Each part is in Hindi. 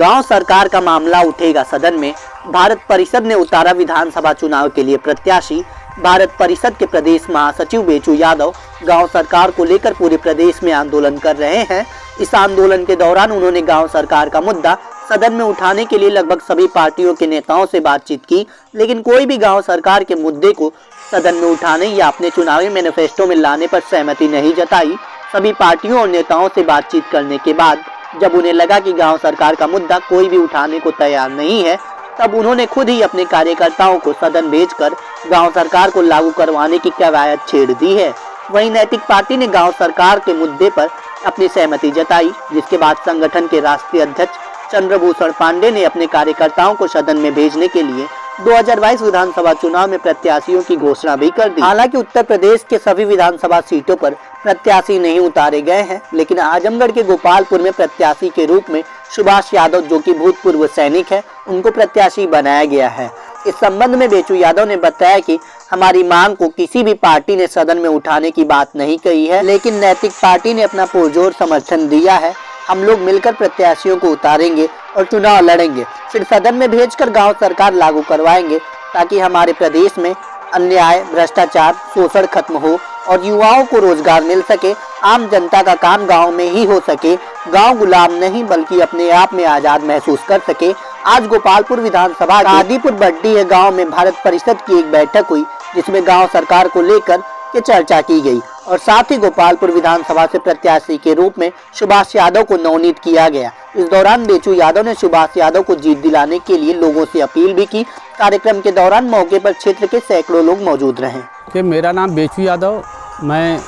गांव सरकार का मामला उठेगा सदन में। भारत परिषद ने उतारा विधानसभा चुनाव के लिए प्रत्याशी। भारत परिषद के प्रदेश महासचिव बेचू यादव गांव सरकार को लेकर पूरे प्रदेश में आंदोलन कर रहे हैं। इस आंदोलन के दौरान उन्होंने गांव सरकार का मुद्दा सदन में उठाने के लिए लगभग सभी पार्टियों के नेताओं से बातचीत की, लेकिन कोई भी गांव सरकार के मुद्दे को सदन में उठाने या अपने चुनावी मैनिफेस्टो में लाने पर सहमति नहीं जताई। सभी पार्टियों और नेताओं से बातचीत करने के बाद जब उन्हें लगा कि गांव सरकार का मुद्दा कोई भी उठाने को तैयार नहीं है, तब उन्होंने खुद ही अपने कार्यकर्ताओं को सदन भेजकर गांव सरकार को लागू करवाने की कवायद छेड़ दी है। वहीं नैतिक पार्टी ने गांव सरकार के मुद्दे पर अपनी सहमति जताई, जिसके बाद संगठन के राष्ट्रीय अध्यक्ष चंद्रभूषण पांडे ने अपने कार्यकर्ताओं को सदन में भेजने के लिए 2022 विधानसभा चुनाव में प्रत्याशियों की घोषणा भी कर दी। हालांकि उत्तर प्रदेश के सभी विधानसभा सीटों पर प्रत्याशी नहीं उतारे गए हैं, लेकिन आजमगढ़ के गोपालपुर में प्रत्याशी के रूप में सुभाष यादव, जो कि भूतपूर्व सैनिक है, उनको प्रत्याशी बनाया गया है। इस संबंध में बेचू यादव ने बताया कि हमारी मांग को किसी भी पार्टी ने सदन में उठाने की बात नहीं कही है, लेकिन नैतिक पार्टी ने अपना पुरजोर समर्थन दिया है। हम लोग मिलकर प्रत्याशियों को उतारेंगे और चुनाव लड़ेंगे, फिर सदन में भेजकर गांव सरकार लागू करवाएंगे, ताकि हमारे प्रदेश में अन्याय, भ्रष्टाचार, शोषण खत्म हो और युवाओं को रोजगार मिल सके। आम जनता का काम गांव में ही हो सके, गांव गुलाम नहीं बल्कि अपने आप में आजाद महसूस कर सके। आज गोपालपुर विधानसभा आदिपुर बड्डी है गांव में भारत परिषद की एक बैठक हुई, जिसमें गांव सरकार को लेकर के चर्चा की गई और साथ ही गोपालपुर विधानसभा से प्रत्याशी के रूप में सुभाष यादव को मनोनीत किया गया। इस दौरान बेचू यादव ने सुभाष यादव को जीत दिलाने के लिए लोगों से अपील भी की। कार्यक्रम के दौरान मौके पर क्षेत्र के सैकड़ों लोग मौजूद रहे। कि मेरा नाम बेचू यादव, मैं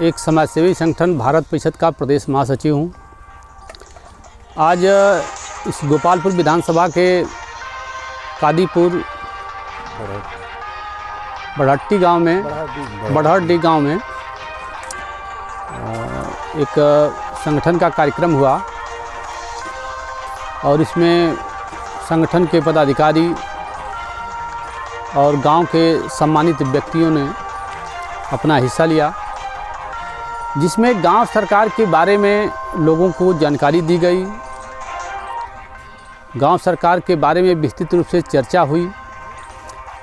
एक समाजसेवी संगठन भारत परिषद का प्रदेश महासचिव हूँ। आज इस गोपालपुर विधानसभा के कादीपुर बढ़हट्टी गांव में एक संगठन का कार्यक्रम हुआ और इसमें संगठन के पदाधिकारी और गांव के सम्मानित व्यक्तियों ने अपना हिस्सा लिया, जिसमें गांव सरकार के बारे में लोगों को जानकारी दी गई। गांव सरकार के बारे में विस्तृत रूप से चर्चा हुई।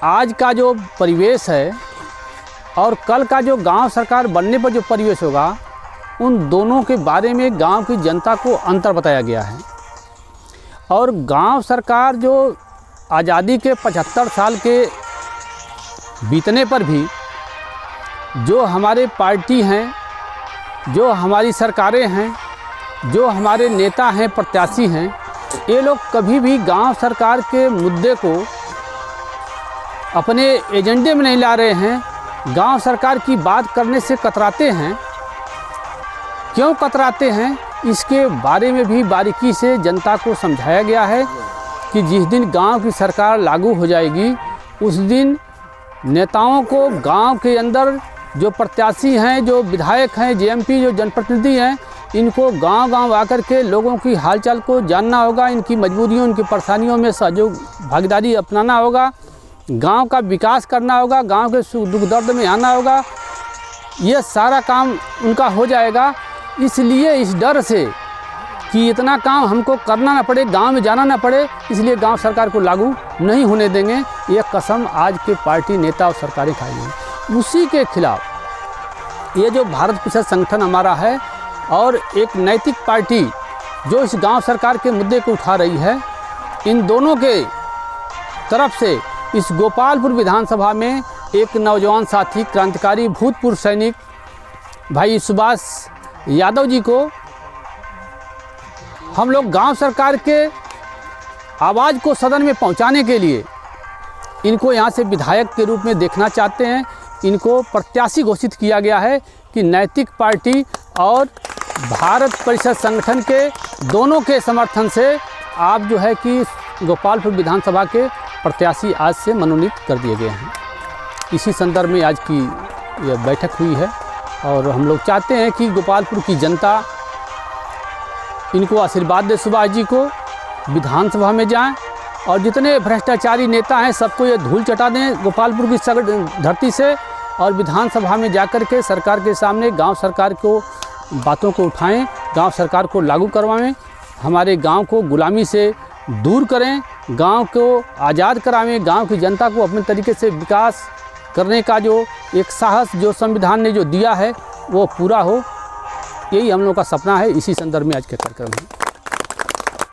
आज का जो परिवेश है और कल का जो गांव सरकार बनने पर जो परिवेश होगा, उन दोनों के बारे में गांव की जनता को अंतर बताया गया है। और गांव सरकार जो आज़ादी के 75 साल के बीतने पर भी जो हमारे पार्टी हैं, जो हमारी सरकारें हैं, जो हमारे नेता हैं, प्रत्याशी हैं, ये लोग कभी भी गांव सरकार के मुद्दे को अपने एजेंडे में नहीं ला रहे हैं। गांव सरकार की बात करने से कतराते हैं। क्यों कतराते हैं, इसके बारे में भी बारीकी से जनता को समझाया गया है कि जिस दिन गांव की सरकार लागू हो जाएगी, उस दिन नेताओं को गांव के अंदर जो प्रत्याशी हैं, जो विधायक हैं, जेएमपी जो जनप्रतिनिधि हैं, इनको गांव-गांव आकर के लोगों की हालचाल को जानना होगा, इनकी मजबूरियों, इनकी परेशानियों में सहयोग भागीदारी अपनाना होगा, गांव का विकास करना होगा, गांव के सुख दुख दर्द में आना होगा। ये सारा काम उनका हो जाएगा। इसलिए इस डर से कि इतना काम हमको करना ना पड़े, गांव में जाना ना पड़े, इसलिए गांव सरकार को लागू नहीं होने देंगे। ये कसम आज के पार्टी नेता और सरकारें खाएंगे। उसी के खिलाफ ये जो भारत परिषद संगठन हमारा है और एक नैतिक पार्टी जो इस गांव सरकार के मुद्दे को उठा रही है, इन दोनों के तरफ से इस गोपालपुर विधानसभा में एक नौजवान साथी, क्रांतिकारी भूतपूर्व सैनिक भाई सुभाष यादव जी को हम लोग गांव सरकार के आवाज़ को सदन में पहुंचाने के लिए इनको यहां से विधायक के रूप में देखना चाहते हैं। इनको प्रत्याशी घोषित किया गया है कि नैतिक पार्टी और भारत परिषद संगठन के दोनों के समर्थन से आप जो है कि गोपालपुर विधानसभा के प्रत्याशी आज से मनोनीत कर दिए गए हैं। इसी संदर्भ में आज की यह बैठक हुई है और हम लोग चाहते हैं कि गोपालपुर की जनता इनको आशीर्वाद दे, सुभाष जी को विधानसभा में जाएं और जितने भ्रष्टाचारी नेता हैं सबको ये धूल चटा दें गोपालपुर की धरती से और विधानसभा में जाकर के सरकार के सामने गांव सरकार को बातों को उठाएं, गांव सरकार को लागू करवाएं। हमारे गांव को गुलामी से दूर करें, गांव को आज़ाद करावें, गांव की जनता को अपने तरीके से विकास करने का जो एक साहस जो संविधान ने जो दिया है वो पूरा हो, यही हम लोग का सपना है। इसी संदर्भ में आज का कार्यक्रम है।